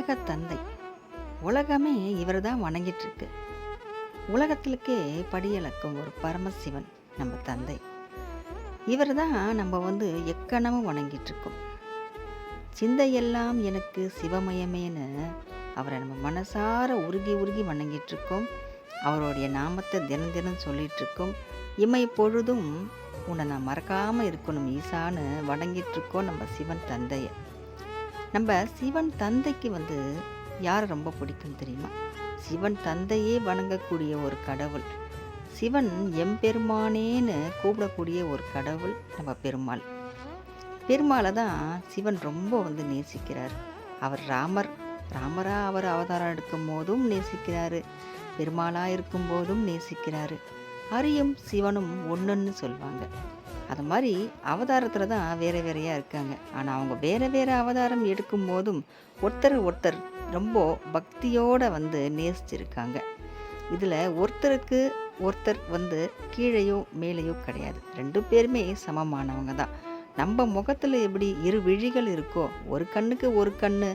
உலக தந்தை. உலகமே இவர் தான் வணங்கிட்டு இருக்கு. உலகத்திற்கே படியளக்கும் ஒரு பரமசிவன் நம்ம தந்தை. இவர் தான் நம்ம எக்கணமும் வணங்கிட்டு இருக்கோம். சிந்தையெல்லாம் எனக்கு சிவமயமேன்னு அவரை நம்ம மனசார உருகி உருகி வணங்கிட்டு இருக்கோம். அவருடைய நாமத்தை தினம் தினம் சொல்லிட்டு இருக்கோம். இமை பொழுதும் உன்னை நான் மறக்காமல் இருக்கணும் ஈசான்னு வணங்கிட்டு இருக்கோம் நம்ம சிவன் தந்தையை. நம்ம சிவன் தந்தைக்கு யாரை ரொம்ப பிடிக்கும் தெரியுமா? சிவன் தந்தையே வணங்கக்கூடிய ஒரு கடவுள். சிவன் எம்பெருமானேன்னு கூப்பிடக்கூடிய ஒரு கடவுள் நம்ம பெருமாள். பெருமாளை தான் சிவன் ரொம்ப நேசிக்கிறார். அவர் ராமராக அவர் அவதாரம் எடுக்கும் போதும் நேசிக்கிறாரு, பெருமாளாக இருக்கும் போதும் நேசிக்கிறாரு. ஹரியும் சிவனும் ஒன்றுன்னு சொல்லுவாங்க. அது மாதிரி அவதாரத்தில் தான் வேறு வேறையாக இருக்காங்க. ஆனால் அவங்க வேறு வேறு அவதாரம் எடுக்கும் போதும் ஒருத்தர் ரொம்ப பக்தியோடு நேசிச்சிருக்காங்க. இதில் ஒருத்தருக்கு ஒருத்தர் கீழேயோ மேலேயோ கிடையாது. 2 பேருமே சமமானவங்க தான். நம்ம முகத்தில் எப்படி இரு விழிகள் இருக்கோ, ஒரு கண்ணுக்கு ஒரு கண்ணு,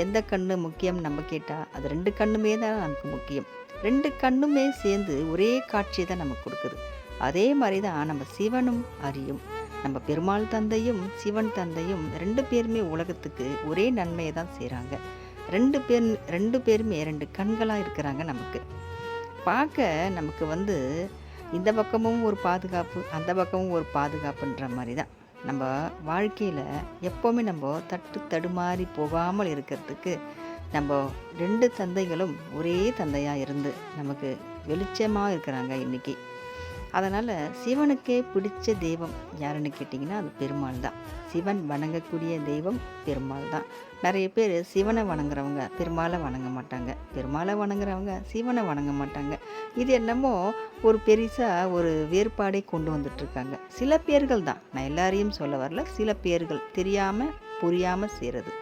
எந்த கண்ணு முக்கியம் நம்ம கேட்டால் அது 2 கண்ணுமே தான் நமக்கு முக்கியம். 2 கண்ணுமே சேர்ந்து ஒரே காட்சியை தான் நமக்கு கொடுக்குது. அதே மாதிரி தான் நம்ம சிவனும் ஹரியும், நம்ம பெருமாள் தந்தையும் சிவன் தந்தையும் 2 பேருமே உலகத்துக்கு ஒரே நன்மையை தான் செய்கிறாங்க. 2 பேருமே 2 கண்களாக இருக்கிறாங்க. நமக்கு பார்க்க நமக்கு இந்த பக்கமும் ஒரு பாதுகாப்பு, அந்த பக்கமும் ஒரு பாதுகாப்புன்ற மாதிரி தான். நம்ம வாழ்க்கையில் எப்போவுமே நம்ம தடுமாறி போகாமல் இருக்கிறதுக்கு நம்ம 2 தந்தைகளும் ஒரே தந்தையாக இருந்து நமக்கு வெளிச்சமாக இருக்கிறாங்க இன்றைக்கி. அதனால் சிவனுக்கே பிடிச்ச தெய்வம் யாருன்னு கேட்டிங்கன்னா அது பெருமாள் தான். சிவன் வணங்கக்கூடிய தெய்வம் பெருமாள் தான். நிறைய பேர் சிவனை வணங்குறவங்க பெருமாளை வணங்க மாட்டாங்க, பெருமாளை வணங்குறவங்க சிவனை வணங்க மாட்டாங்க. இது என்னமோ ஒரு பெருசாக ஒரு வேறுபாடை கொண்டு வந்துட்டுருக்காங்க சில பேர்கள் தான். நான் எல்லாரையும் சொல்ல வரல, சில பேர்கள் தெரியாமல் புரியாமல் செய்கிறது.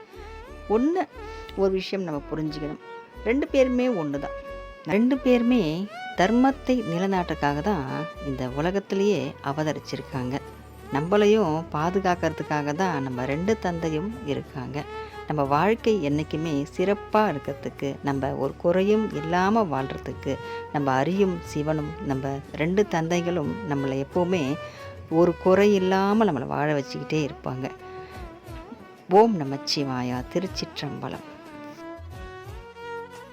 ஒரு விஷயம் நம்ம புரிஞ்சுக்கணும், 2 பேருமே ஒன்று தான். 2 பேருமே தர்மத்தை நிலைநாட்டுறதுக்காக தான் இந்த உலகத்திலேயே அவதரிச்சிருக்காங்க. நம்மளையும் பாதுகாக்கிறதுக்காக தான் நம்ம 2 தந்தையும் இருக்காங்க. நம்ம வாழ்க்கை என்றைக்குமே சிறப்பாக இருக்கிறதுக்கு, நம்ம ஒரு குறையும் இல்லாமல் வாழ்கிறதுக்கு நம்ம ஹரியும் சிவனும் நம்ம 2 தந்தைகளும் நம்மளை எப்போவுமே ஒரு குறை இல்லாமல் நம்மளை வாழ வச்சுக்கிட்டே இருப்பாங்க. ஓம் நமச்சிவாயா. திருச்சிற்றம்பலம்.